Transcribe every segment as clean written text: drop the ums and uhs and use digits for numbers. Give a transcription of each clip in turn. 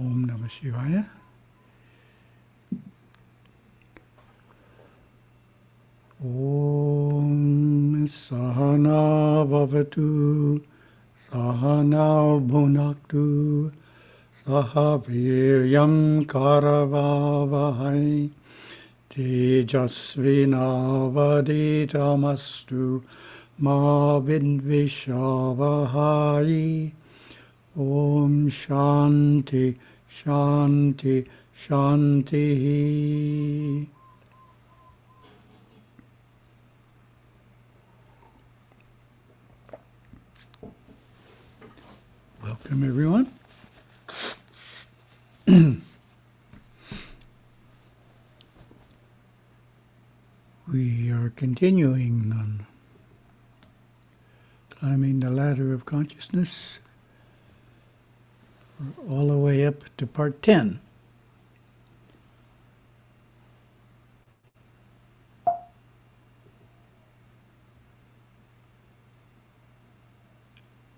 Om Namah Shivaya. Om Sahana Bhavatu Sahana Bhunaktu Sahaviryam Karavavahai Tejasvinavaditamastu Ma Vidvishavahai. Om Shanti Shanti Shanti. Welcome, everyone. We are continuing on climbing the ladder of consciousness. We're all the way up to part 10.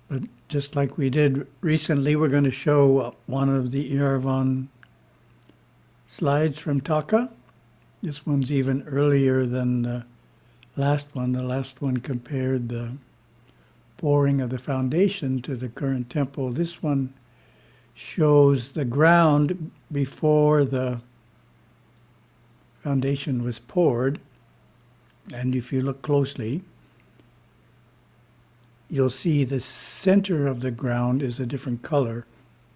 But just like we did recently, we're going to show one of the Irvan slides from Taka. This one's even earlier than the last one. The last one compared the pouring of the foundation to the current temple. This one shows the ground before the foundation was poured. And if you look closely, you'll see the center of the ground is a different color.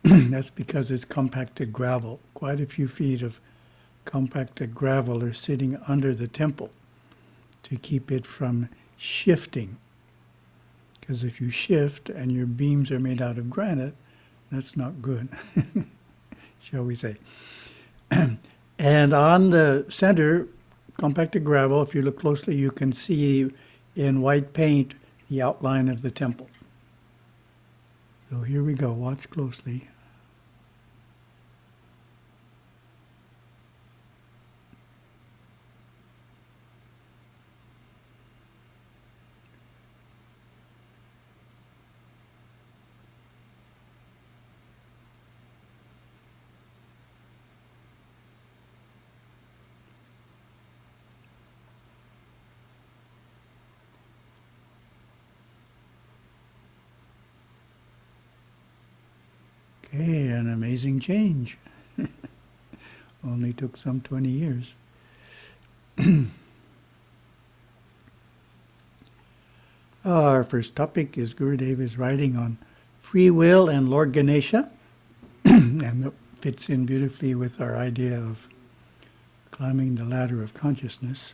That's because it's compacted gravel. Quite a few feet of compacted gravel are sitting under the temple to keep it from shifting. Because if you shift and your beams are made out of granite, that's not good, shall we say. And on the center, compacted gravel, if you look closely, you can see in white paint the outline of the temple. So here we go, watch closely. Okay, an amazing change. Only took some 20 years. Our first topic is Gurudev is writing on free will and Lord Ganesha, and it fits in beautifully with our idea of climbing the ladder of consciousness.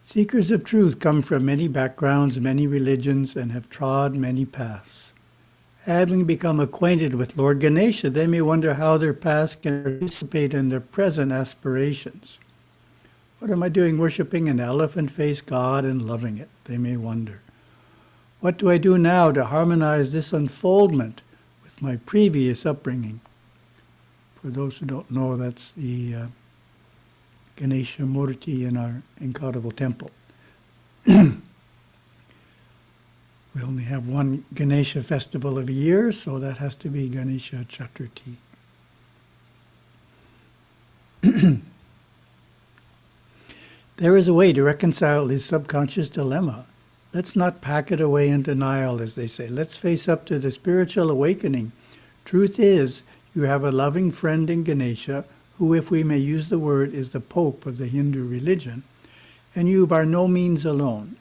Seekers of truth come from many backgrounds, many religions, and have trod many paths. Having become acquainted with Lord Ganesha, they may wonder how their past can participate in their present aspirations. What am I doing worshipping an elephant-faced God and loving it? They may wonder. What do I do now to harmonize this unfoldment with my previous upbringing? For those who don't know, that's the Ganesha Murti in our incredible temple. We only have one Ganesha festival of a year, so that has to be Ganesha Chaturthi. There is a way to reconcile this subconscious dilemma. Let's not pack it away in denial, as they say. Let's face up to the spiritual awakening. Truth is, you have a loving friend in Ganesha, who, if we may use the word, is the Pope of the Hindu religion, and you are by no means alone.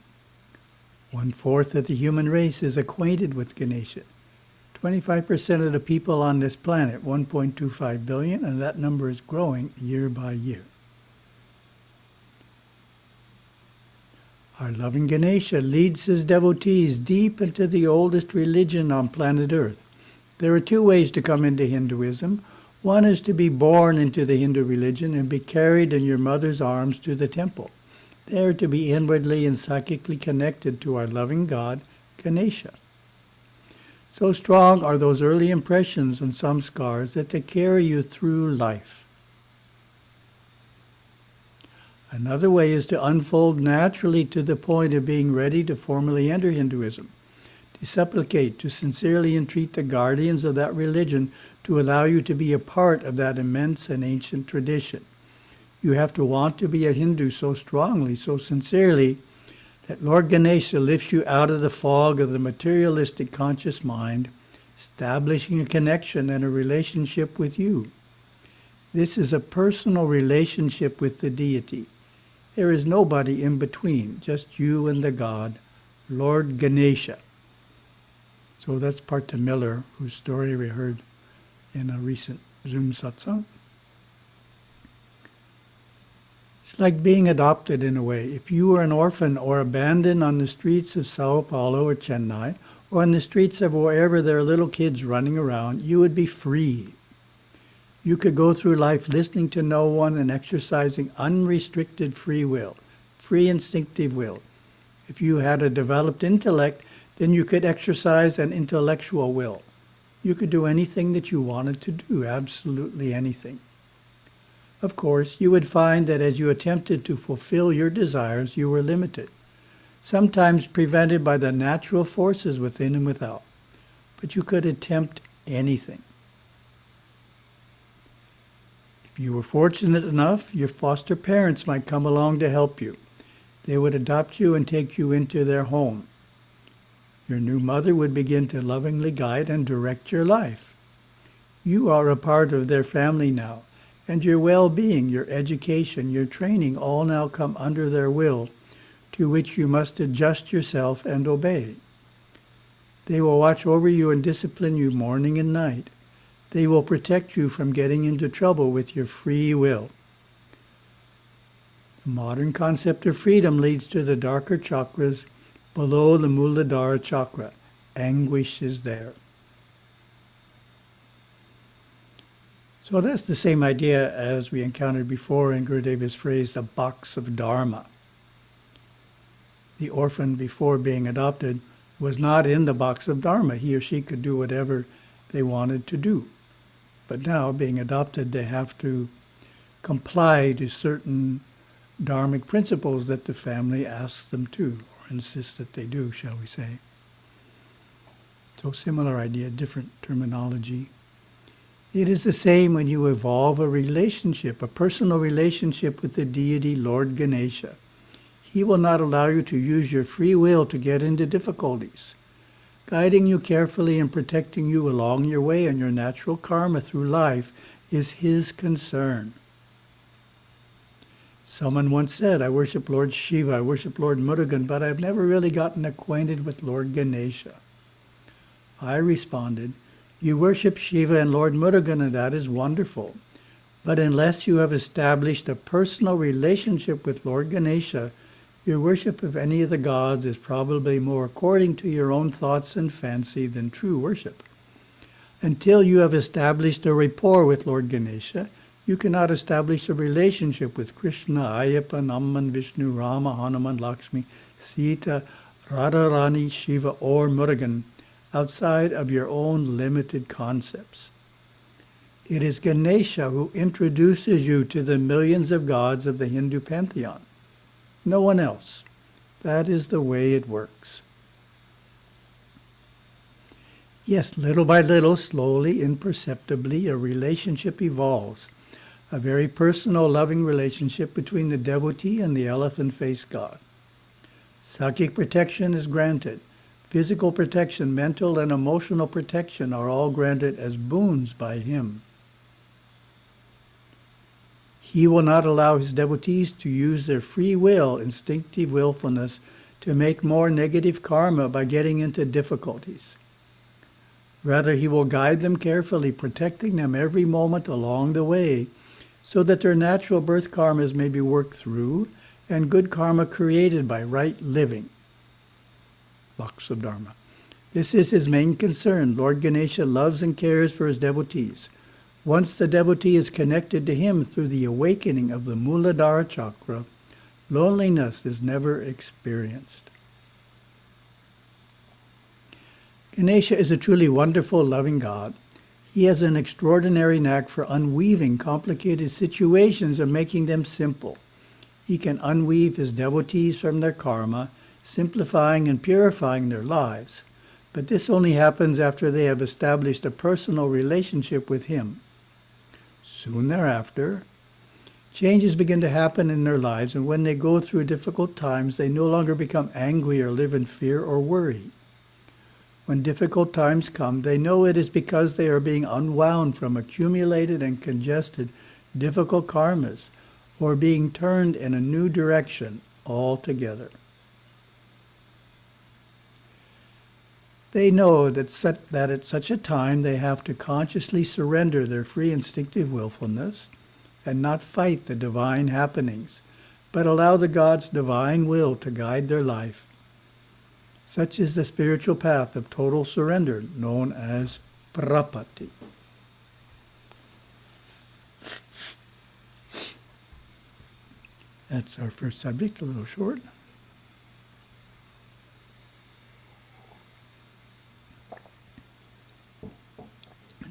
1/4 of the human race is acquainted with Ganesha. 25% of the people on this planet, 1.25 billion, and that number is growing year by year. Our loving Ganesha leads his devotees deep into the oldest religion on planet Earth. There are two ways to come into Hinduism. One is to be born into the Hindu religion and be carried in your mother's arms to the temple. They are to be inwardly and psychically connected to our loving God, Ganesha. So strong are those early impressions and samskars that they carry you through life. Another way is to unfold naturally to the point of being ready to formally enter Hinduism. You supplicate to sincerely entreat the guardians of that religion to allow you to be a part of that immense and ancient tradition. You have to want to be a Hindu so strongly, so sincerely, that Lord Ganesha lifts you out of the fog of the materialistic conscious mind, establishing a connection and a relationship with you. This is a personal relationship with the deity. There is nobody in between, just you and the God, Lord Ganesha. So that's Partha Miller, whose story we heard in a recent Zoom satsang. It's like being adopted in a way. If you were an orphan or abandoned on the streets of Sao Paulo or Chennai, or on the streets of wherever there are little kids running around, you would be free. You could go through life listening to no one and exercising unrestricted free will, free instinctive will. If you had a developed intellect, then you could exercise an intellectual will. You could do anything that you wanted to do, absolutely anything. Of course, you would find that as you attempted to fulfill your desires, you were limited, sometimes prevented by the natural forces within and without. But you could attempt anything. If you were fortunate enough, your foster parents might come along to help you. They would adopt you and take you into their home. Your new mother would begin to lovingly guide and direct your life. You are a part of their family now, and your well-being, your education, your training all now come under their will, to which you must adjust yourself and obey. They will watch over you and discipline you morning and night. They will protect you from getting into trouble with your free will. The modern concept of freedom leads to the darker chakras below the Muladhara chakra. Anguish is there. So that's the same idea as we encountered before in Gurudeva's phrase, the box of Dharma. The orphan, before being adopted, was not in the box of Dharma. He or she could do whatever they wanted to do. But now, being adopted, they have to comply to certain dharmic principles that the family asks them to, or insists that they do, shall we say. So similar idea, different terminology. It is the same when you evolve a relationship, a personal relationship with the deity Lord Ganesha. He will not allow you to use your free will to get into difficulties. Guiding you carefully and protecting you along your way and your natural karma through life is his concern. Someone once said, I worship Lord Shiva, I worship Lord Murugan, but I've never really gotten acquainted with Lord Ganesha. I responded, you worship Shiva and Lord Murugan, and that is wonderful. But unless you have established a personal relationship with Lord Ganesha, your worship of any of the gods is probably more according to your own thoughts and fancy than true worship. Until you have established a rapport with Lord Ganesha, you cannot establish a relationship with Krishna, Ayappa, Namman, Vishnu, Rama, Hanuman, Lakshmi, Sita, Radharani, Shiva, or Murugan outside of your own limited concepts. It is Ganesha who introduces you to the millions of gods of the Hindu pantheon. No one else. That is the way it works. Yes, little by little, slowly, imperceptibly, a relationship evolves. A very personal, loving relationship between the devotee and the elephant-faced god. Psychic protection is granted. Physical protection, mental and emotional protection are all granted as boons by him. He will not allow his devotees to use their free will, instinctive willfulness, to make more negative karma by getting into difficulties. Rather, he will guide them carefully, protecting them every moment along the way, so that their natural birth karmas may be worked through and good karma created by right living. Box of Dharma. This is his main concern. Lord Ganesha loves and cares for his devotees. Once the devotee is connected to him through the awakening of the Muladhara chakra, loneliness is never experienced. Ganesha is a truly wonderful, loving God. He has an extraordinary knack for unweaving complicated situations and making them simple. He can unweave his devotees from their karma, simplifying and purifying their lives. But this only happens after they have established a personal relationship with Him. Soon thereafter, changes begin to happen in their lives, and when they go through difficult times, they no longer become angry or live in fear or worry. When difficult times come, they know it is because they are being unwound from accumulated and congested difficult karmas, or being turned in a new direction altogether. They know that at such a time they have to consciously surrender their free instinctive willfulness and not fight the divine happenings, but allow the God's divine will to guide their life. Such is the spiritual path of total surrender, known as prapatti. That's our first subject, a little short.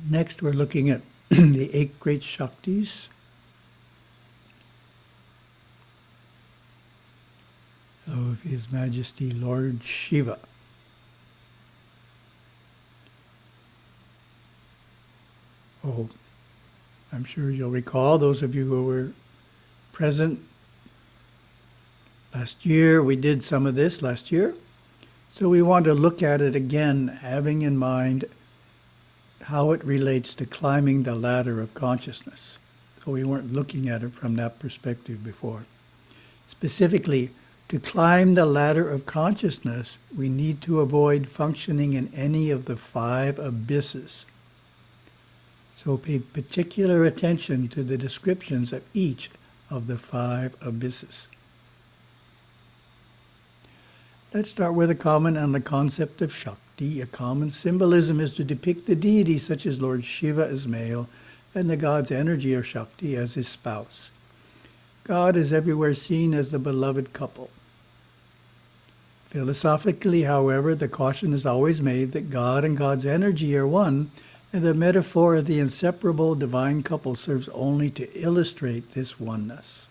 Next, we're looking at the 8 great Shaktis. Of His Majesty Lord Shiva. Oh, I'm sure you'll recall, those of you who were present last year, we did some of this last year. So we want to look at it again, having in mind how it relates to climbing the ladder of consciousness. So we weren't looking at it from that perspective before. Specifically, to climb the ladder of consciousness, we need to avoid functioning in any of the 5 abysses. So pay particular attention to the descriptions of each of the 5 abysses. Let's start with a comment on the concept of Shakti. A common symbolism is to depict the deity, such as Lord Shiva as male, and the God's energy or Shakti as his spouse. God is everywhere seen as the beloved couple. Philosophically, however, the caution is always made that God and God's energy are one, and the metaphor of the inseparable divine couple serves only to illustrate this oneness.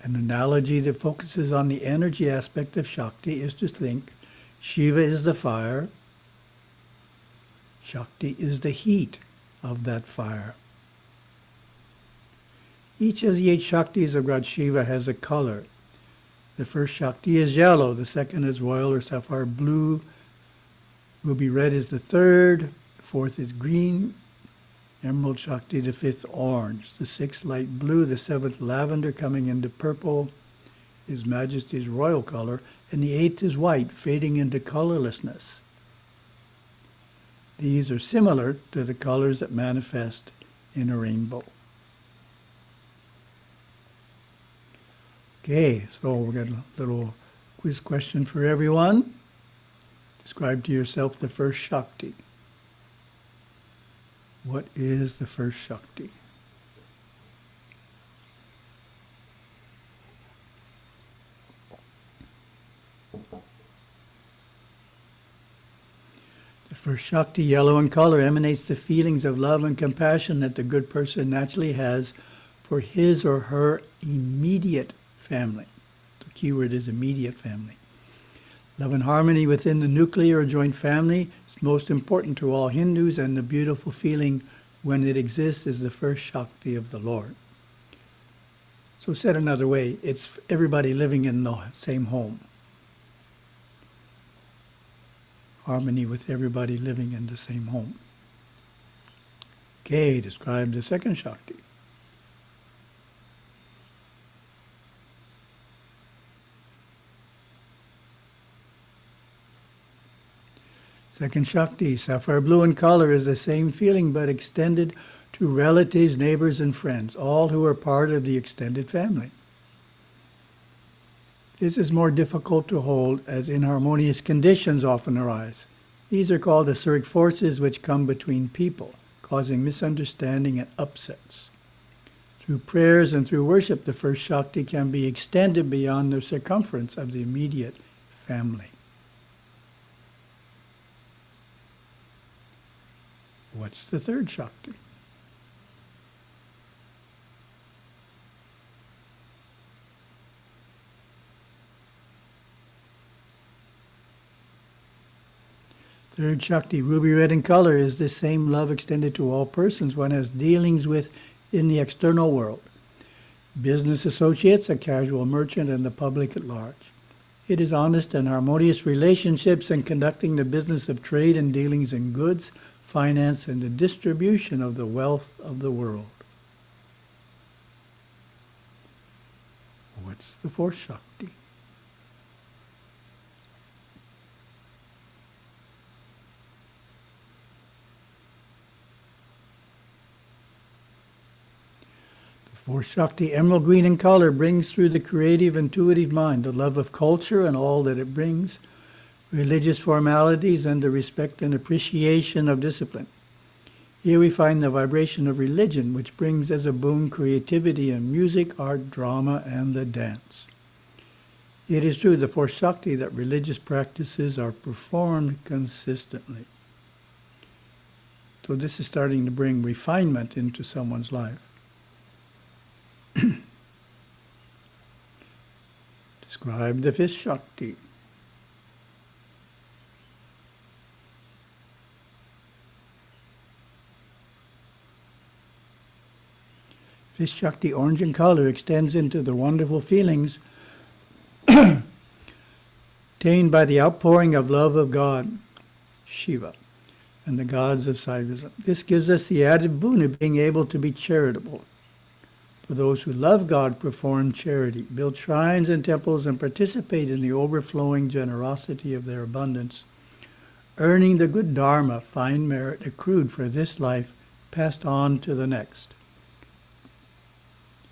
An analogy that focuses on the energy aspect of Shakti is to think Shiva is the fire, Shakti is the heat of that fire. Each of the 8 Shaktis of God Shiva has a color. The first Shakti is yellow, the second is royal or sapphire blue, ruby red is the third, the fourth is green, Emerald Shakti, the 5th orange, the 6th light blue, the 7th lavender coming into purple, His Majesty's royal color, and the 8th is white, fading into colorlessness. These are similar to the colors that manifest in a rainbow. Okay, so we've got a little quiz question for everyone. Describe to yourself the first Shakti. What is the first Shakti? The first Shakti, yellow in color, emanates the feelings of love and compassion that the good person naturally has for his or her immediate family. The key word is immediate family. Love and harmony within the nuclear or joint family is most important to all Hindus, and the beautiful feeling when it exists is the first Shakti of the Lord. So said another way, it's everybody living in the same home. Harmony with everybody living in the same home. Okay, describe the second Shakti. Second Shakti, sapphire blue in color, is the same feeling but extended to relatives, neighbors, and friends, all who are part of the extended family. This is more difficult to hold as inharmonious conditions often arise. These are called asuric forces which come between people, causing misunderstanding and upsets. Through prayers and through worship, the first Shakti can be extended beyond the circumference of the immediate family. What's the third Shakti? Third Shakti, ruby red in color, is this same love extended to all persons one has dealings with in the external world. Business associates, a casual merchant, and the public at large. It is honest and harmonious relationships in conducting the business of trade and dealings in goods, finance, and the distribution of the wealth of the world. What's the fourth Shakti? Fourth Shakti, emerald green in color, brings through the creative, intuitive mind the love of culture and all that it brings, religious formalities, and the respect and appreciation of discipline. Here we find the vibration of religion, which brings as a boon creativity in music, art, drama, and the dance. It is through the fourth Shakti that religious practices are performed consistently. So this is starting to bring refinement into someone's life. Describe the fifth Shakti. Fifth Shakti, orange in color, extends into the wonderful feelings attained by the outpouring of love of God, Shiva, and the gods of Saivism. This gives us the added boon of being able to be charitable. For those who love God, perform charity, build shrines and temples, and participate in the overflowing generosity of their abundance, earning the good dharma, fine merit accrued for this life, passed on to the next.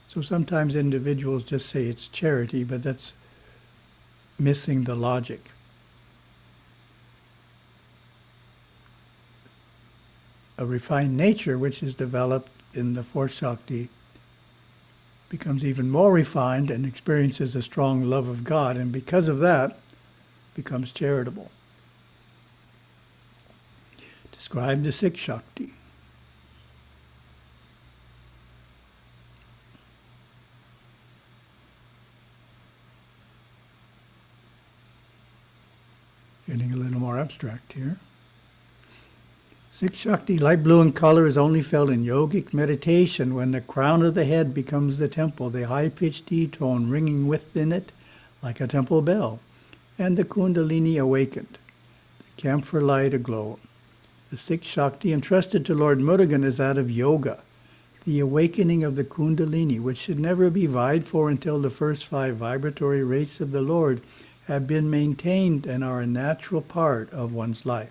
So sometimes individuals just say it's charity, but that's missing the logic. A refined nature, which is developed in the fourth Shakti, becomes even more refined and experiences a strong love of God, and because of that, becomes charitable. Describe the Sikh Shakti. Getting a little more abstract here. Sikh Shakti, light blue in color, is only felt in yogic meditation when the crown of the head becomes the temple, the high-pitched D-tone ringing within it like a temple bell, and the Kundalini awakened, the camphor light aglow. The Sikh Shakti entrusted to Lord Murugan is that of yoga, the awakening of the Kundalini, which should never be vied for until the first 5 vibratory rates of the Lord have been maintained and are a natural part of one's life.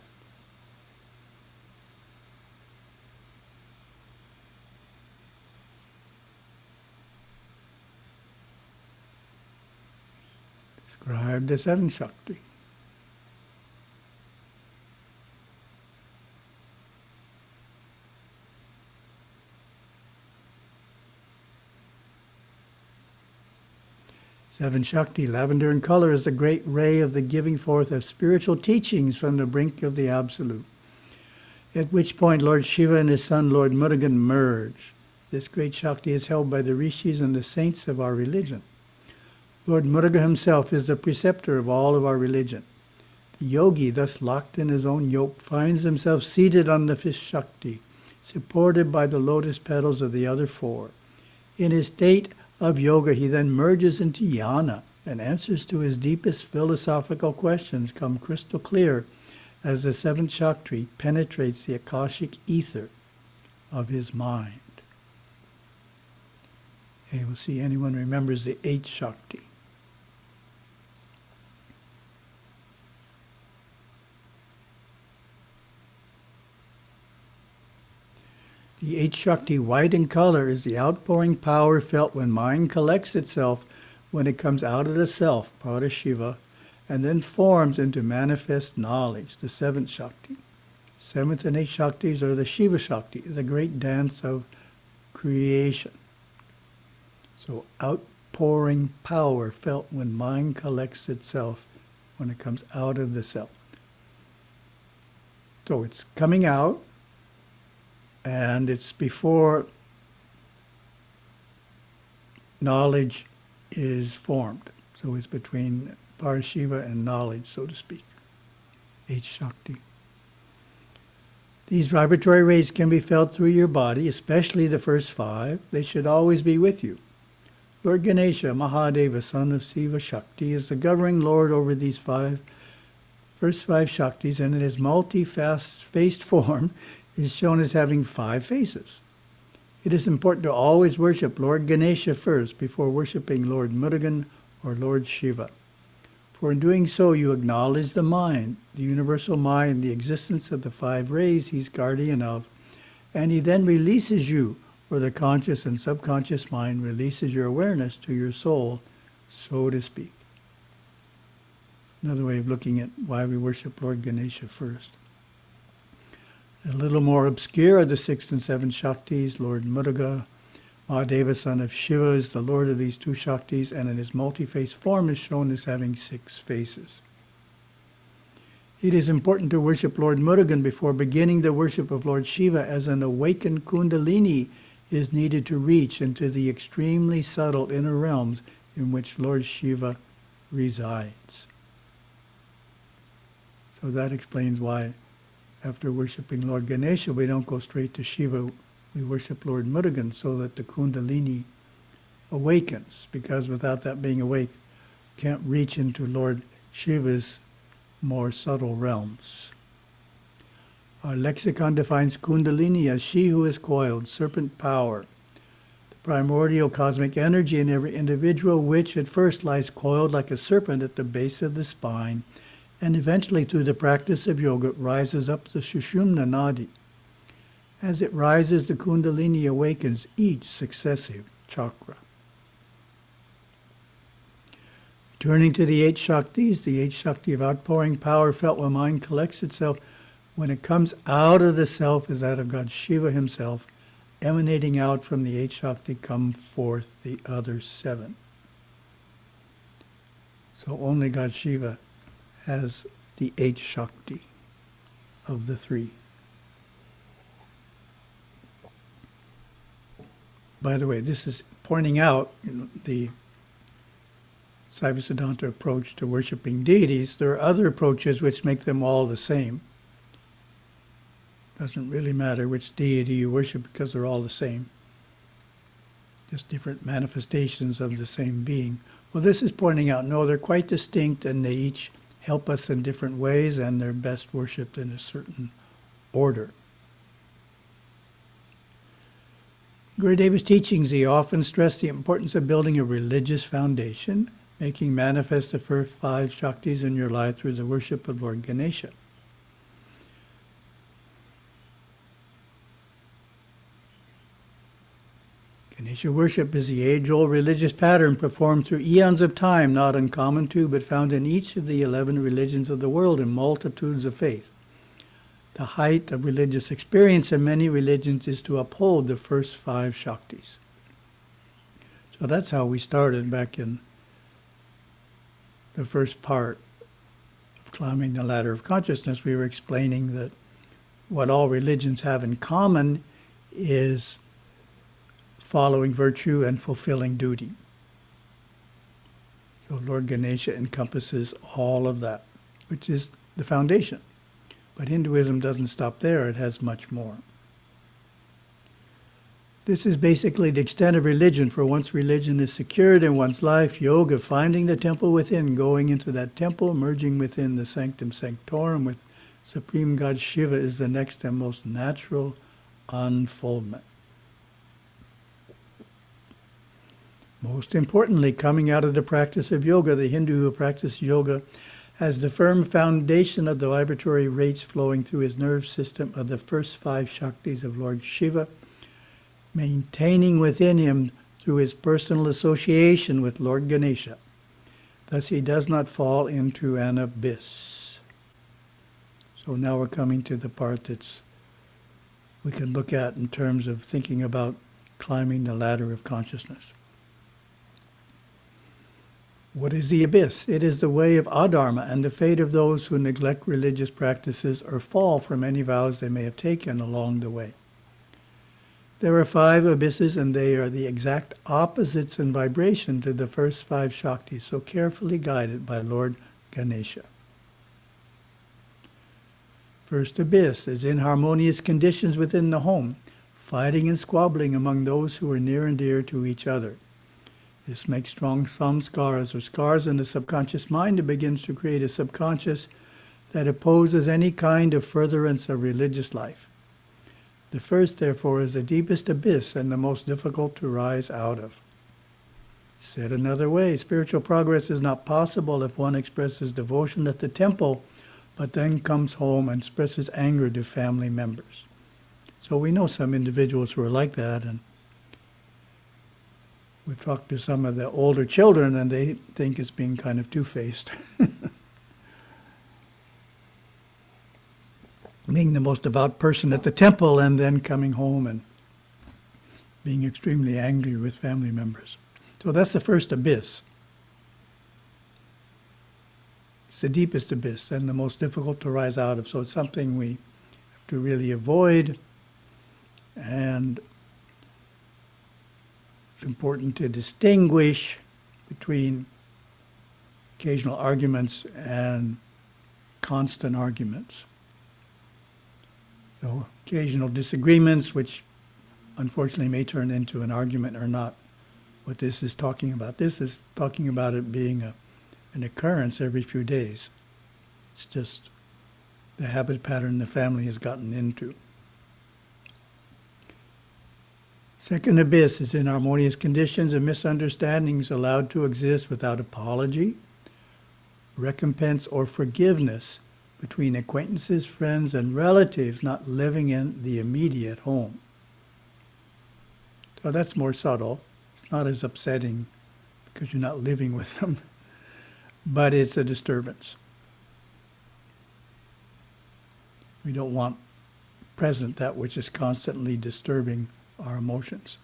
Describe the seventh Shakti. Seven Shakti, lavender in color, is the great ray of the giving forth of spiritual teachings from the brink of the Absolute, at which point Lord Shiva and his son Lord Murugan merge. This great Shakti is held by the rishis and the saints of our religion. Lord Murugan himself is the preceptor of all of our religion. The yogi, thus locked in his own yoke, finds himself seated on the fifth Shakti, supported by the lotus petals of the other 4. In his state of yoga, he then merges into jnana, and answers to his deepest philosophical questions come crystal clear as the seventh Shakti penetrates the Akashic ether of his mind. Okay, we'll see anyone remembers the eighth Shakti. The eighth Shakti, white in color, is the outpouring power felt when mind collects itself, when it comes out of the self, part of Shiva, and then forms into manifest knowledge, the seventh Shakti. Seventh and eighth Shaktis are the Shiva Shakti, the great dance of creation. So outpouring power felt when mind collects itself, when it comes out of the self. So it's coming out, and it's before knowledge is formed. So it's between Parashiva and knowledge, so to speak. Eighth Shakti. These vibratory rays can be felt through your body, especially the first 5. They should always be with you. Lord Ganesha, Mahadeva, son of Siva Shakti, is the governing lord over these first 5 Shaktis, and in his multi-faced form is shown as having 5 faces. It is important to always worship Lord Ganesha first before worshiping Lord Murugan or Lord Shiva. For in doing so, you acknowledge the mind, the universal mind, the existence of the 5 rays he's guardian of, and he then releases you, or the conscious and subconscious mind releases your awareness to your soul, so to speak. Another way of looking at why we worship Lord Ganesha first. A little more obscure are the 6th and 7th Shaktis. Lord Muruga, Mahadeva, son of Shiva, is the lord of these 2 Shaktis, and in his multi-faced form is shown as having 6 faces. It is important to worship Lord Murugan before beginning the worship of Lord Shiva, as an awakened Kundalini is needed to reach into the extremely subtle inner realms in which Lord Shiva resides. So that explains why after worshiping Lord Ganesha, we don't go straight to Shiva. We worship Lord Murugan so that the Kundalini awakens, because without that being awake, can't reach into Lord Shiva's more subtle realms. Our lexicon defines Kundalini as she who is coiled, serpent power, the primordial cosmic energy in every individual, which at first lies coiled like a serpent at the base of the spine, and eventually through the practice of yoga rises up the Sushumna Nadi. As it rises, the Kundalini awakens each successive chakra. Turning to the 8 Shaktis, the 8 Shakti of outpouring power felt when mind collects itself, when it comes out of the self, is that of God Shiva himself. Emanating out from the 8 Shakti come forth the other 7. So only God Shiva has the 8 Shakti of the 3. By the way, this is pointing out the Saiva Siddhanta approach to worshiping deities. There are other approaches which make them all the same. Doesn't really matter which deity you worship because they're all the same. Just different manifestations of the same being. Well, this is pointing out, no, they're quite distinct, and they each help us in different ways, and they're best worshipped in a certain order. Gurudeva's teachings, he often stressed the importance of building a religious foundation, making manifest the first 5 Shaktis in your life through the worship of Lord Ganesha. Ganesha worship is the age-old religious pattern performed through eons of time, not uncommon too, but found in each of the 11 religions of the world in multitudes of faiths. The height of religious experience in many religions is to uphold the first 5 Shaktis. So that's how we started back in the first part of Climbing the Ladder of Consciousness. We were explaining that what all religions have in common is following virtue and fulfilling duty. So Lord Ganesha encompasses all of that, which is the foundation. But Hinduism doesn't stop there, it has much more. This is basically the extent of religion, for once religion is secured in one's life, yoga, finding the temple within, going into that temple, merging within the sanctum sanctorum with Supreme God Shiva is the next and most natural unfoldment. Most importantly, coming out of the practice of yoga, the Hindu who practices yoga has the firm foundation of the vibratory rates flowing through his nerve system of the first 5 Shaktis of Lord Shiva, maintaining within him through his personal association with Lord Ganesha. Thus he does not fall into an abyss. So now we're coming to the part that's we can look at in terms of thinking about climbing the ladder of consciousness. What is the abyss? It is the way of adharma and the fate of those who neglect religious practices or fall from any vows they may have taken along the way. There are 5 abysses, and they are the exact opposites in vibration to the first 5 Shaktis, so carefully guided by Lord Ganesha. First abyss is inharmonious conditions within the home, fighting and squabbling among those who are near and dear to each other. This makes strong samskaras or scars in the subconscious mind and begins to create a subconscious that opposes any kind of furtherance of religious life. The first, therefore, is the deepest abyss and the most difficult to rise out of. Said another way, spiritual progress is not possible if one expresses devotion at the temple, but then comes home and expresses anger to family members. So we know some individuals who are like that, and we've talked to some of the older children, and they think it's being kind of two-faced. Being the most devout person at the temple and then coming home and being extremely angry with family members. So that's the first abyss. It's the deepest abyss and the most difficult to rise out of. So it's something we have to really avoid, and it's important to distinguish between occasional arguments and constant arguments. So occasional disagreements, which unfortunately may turn into an argument, are not what this is talking about. This is talking about it being an occurrence every few days. It's just the habit pattern the family has gotten into. Second abyss is inharmonious conditions and misunderstandings allowed to exist without apology, recompense, or forgiveness between acquaintances, friends, and relatives not living in the immediate home. So that's more subtle. It's not as upsetting because you're not living with them, but it's a disturbance. We don't want present that which is constantly disturbing our emotions.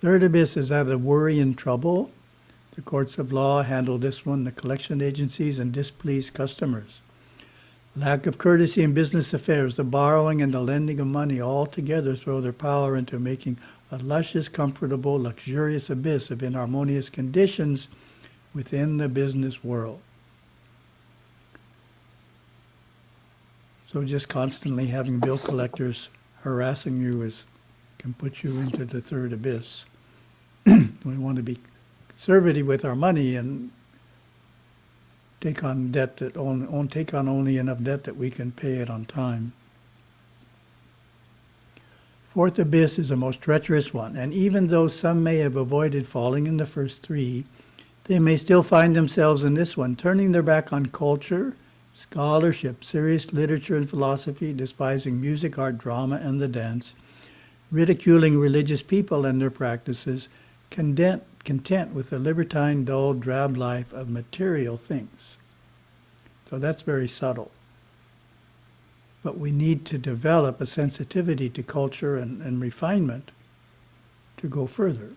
Third abyss is that of worry and trouble. The courts of law handle this one, the collection agencies, and displeased customers. Lack of courtesy in business affairs, the borrowing and the lending of money all together throw their power into making a luscious, comfortable, luxurious abyss of inharmonious conditions within the business world. So just constantly having bill collectors harassing you can put you into the third abyss. We want to be conservative with our money and take on debt that take on only enough debt that we can pay it on time. Fourth abyss is the most treacherous one, and even though some may have avoided falling in the first three, they may still find themselves in this one, turning their back on culture, scholarship, serious literature and philosophy, despising music, art, drama, and the dance, ridiculing religious people and their practices, content with the libertine, dull, drab life of material things. So that's very subtle. But we need to develop a sensitivity to culture and refinement to go further.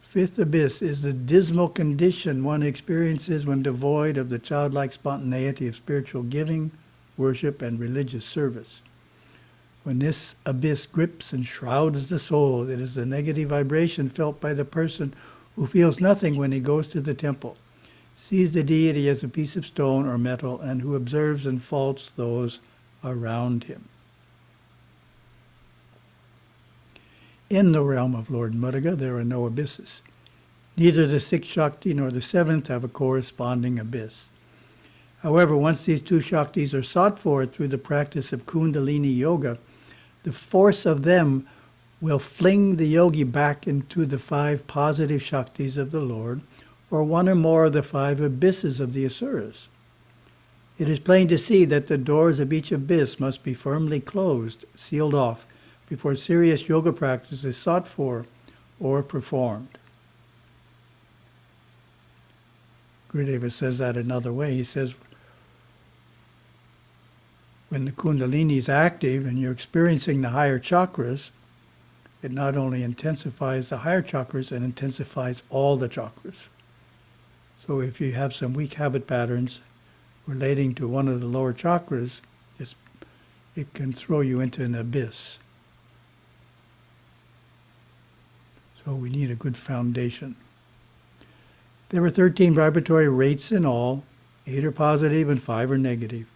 Fifth abyss is the dismal condition one experiences when devoid of the childlike spontaneity of spiritual giving, worship, and religious service. When this abyss grips and shrouds the soul, it is the negative vibration felt by the person who feels nothing when he goes to the temple, sees the deity as a piece of stone or metal, and who observes and faults those around him. In the realm of Lord Muruga, there are no abysses. Neither the Sikh Shakti nor the seventh have a corresponding abyss. However, once these two Shaktis are sought for through the practice of Kundalini Yoga, the force of them will fling the yogi back into the 5 positive Shaktis of the Lord, or one or more of the 5 abysses of the Asuras. It is plain to see that the doors of each abyss must be firmly closed, sealed off, before serious yoga practice is sought for or performed. Gurudeva says that another way. He says, when the Kundalini is active and you're experiencing the higher chakras, it not only intensifies the higher chakras, it intensifies all the chakras. So if you have some weak habit patterns relating to one of the lower chakras, it can throw you into an abyss. So we need a good foundation. There were 13 vibratory rates in all, 8 are positive and 5 are negative.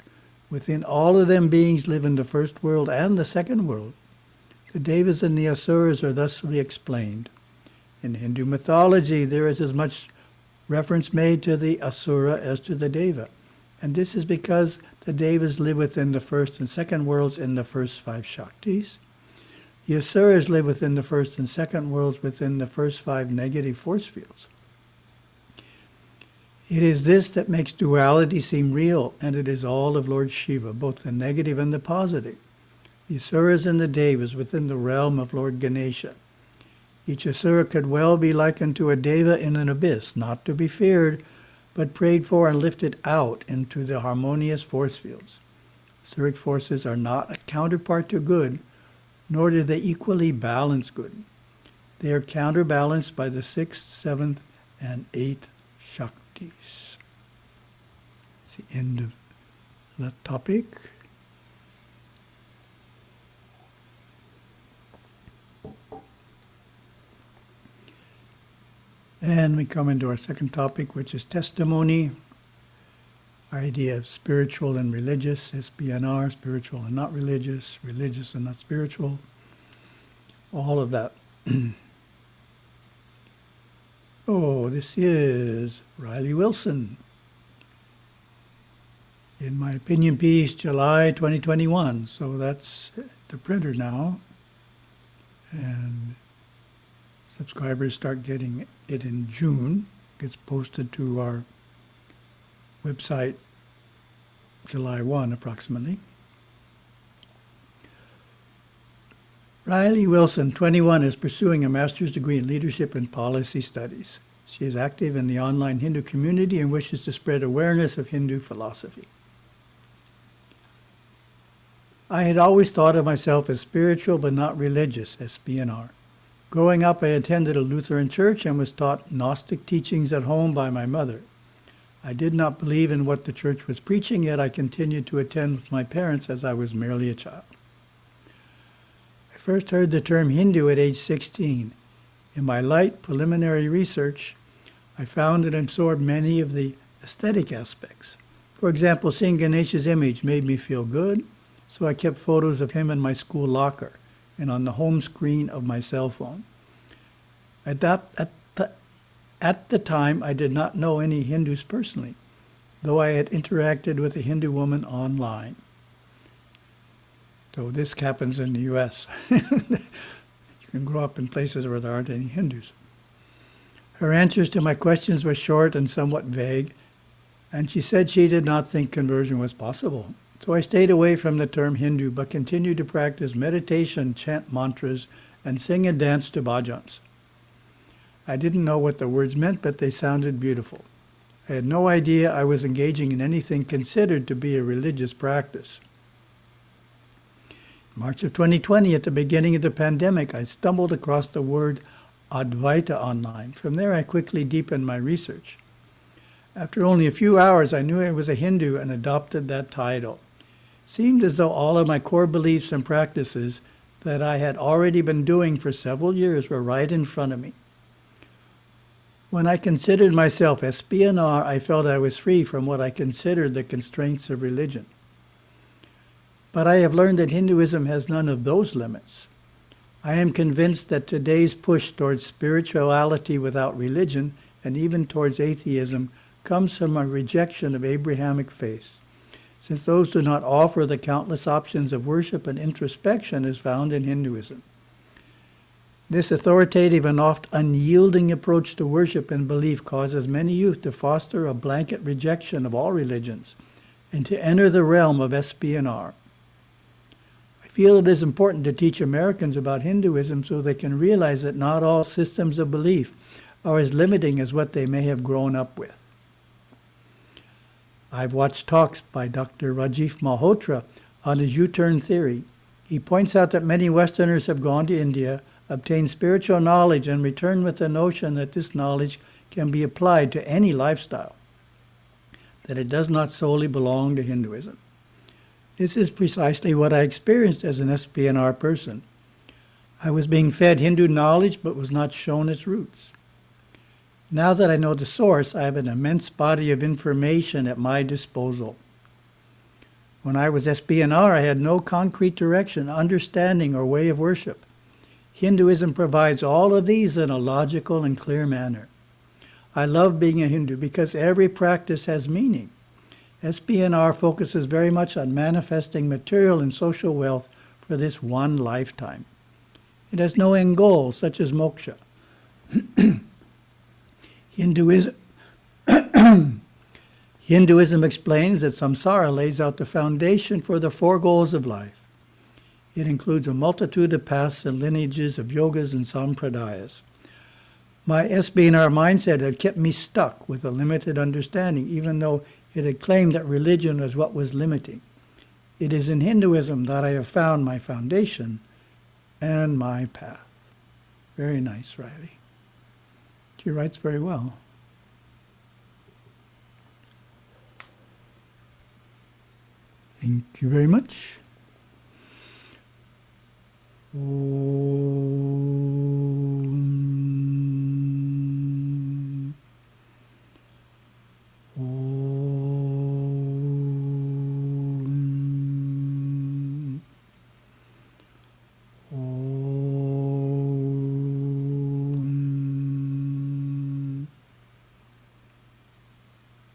Within all of them, beings live in the first world and the second world. The devas and the asuras are thusly explained. In Hindu mythology, there is as much reference made to the asura as to the deva, and this is because the devas live within the first and second worlds in the first 5 Shaktis. The asuras live within the first and second worlds within the first 5 negative force fields. It is this that makes duality seem real, and it is all of Lord Shiva, both the negative and the positive. The asuras and the devas within the realm of Lord Ganesha. Each asura could well be likened to a deva in an abyss, not to be feared, but prayed for and lifted out into the harmonious force fields. Asuric forces are not a counterpart to good, nor do they equally balance good. They are counterbalanced by the 6th, 7th, and 8th Shaktis. It's the end of that topic. And we come into our second topic, which is testimony. Our idea of spiritual and religious, SBNR, spiritual and not religious, religious and not spiritual, all of that. Oh, this is Riley Wilson. In my opinion piece, July 2021. So that's the printer now. And subscribers start getting it in June. It gets posted to our website July 1 approximately. Riley Wilson, 21, is pursuing a master's degree in leadership and policy studies. She is active in the online Hindu community and wishes to spread awareness of Hindu philosophy. I had always thought of myself as spiritual but not religious, SBNR. Growing up, I attended a Lutheran church and was taught Gnostic teachings at home by my mother. I did not believe in what the church was preaching, yet I continued to attend with my parents as I was merely a child. I first heard the term Hindu at age 16. In my light preliminary research, I found it absorbed many of the aesthetic aspects. For example, seeing Ganesha's image made me feel good, so I kept photos of him in my school locker and on the home screen of my cell phone. At the time, I did not know any Hindus personally, though I had interacted with a Hindu woman online. So this happens in the U.S. You can grow up in places where there aren't any Hindus. Her answers to my questions were short and somewhat vague, and she said she did not think conversion was possible. So I stayed away from the term Hindu, but continued to practice meditation, chant mantras, and sing and dance to bhajans. I didn't know what the words meant, but they sounded beautiful. I had no idea I was engaging in anything considered to be a religious practice. In March of 2020, at the beginning of the pandemic, I stumbled across the word Advaita online. From there, I quickly deepened my research. After only a few hours, I knew I was a Hindu and adopted that title. It seemed as though all of my core beliefs and practices that I had already been doing for several years were right in front of me. When I considered myself SBNR, I felt I was free from what I considered the constraints of religion. But I have learned that Hinduism has none of those limits. I am convinced that today's push towards spirituality without religion, and even towards atheism, comes from a rejection of Abrahamic faith, since those do not offer the countless options of worship and introspection as found in Hinduism. This authoritative and oft unyielding approach to worship and belief causes many youth to foster a blanket rejection of all religions and to enter the realm of SBNR. I feel it is important to teach Americans about Hinduism so they can realize that not all systems of belief are as limiting as what they may have grown up with. I've watched talks by Dr. Rajiv Malhotra on his U-turn theory. He points out that many Westerners have gone to India, obtained spiritual knowledge, and returned with the notion that this knowledge can be applied to any lifestyle, that it does not solely belong to Hinduism. This is precisely what I experienced as an SBNR person. I was being fed Hindu knowledge but was not shown its roots. Now that I know the source, I have an immense body of information at my disposal. When I was SBNR, I had no concrete direction, understanding, or way of worship. Hinduism provides all of these in a logical and clear manner. I love being a Hindu because every practice has meaning. SBNR focuses very much on manifesting material and social wealth for this one lifetime. It has no end goal, such as moksha. Hinduism explains that samsara lays out the foundation for the four goals of life. It includes a multitude of paths and lineages of yogas and sampradayas. My SBNR mindset had kept me stuck with a limited understanding, even though it had claimed that religion was what was limiting. It is in Hinduism that I have found my foundation and my path. Very nice, Riley. She writes very well. Thank you very much.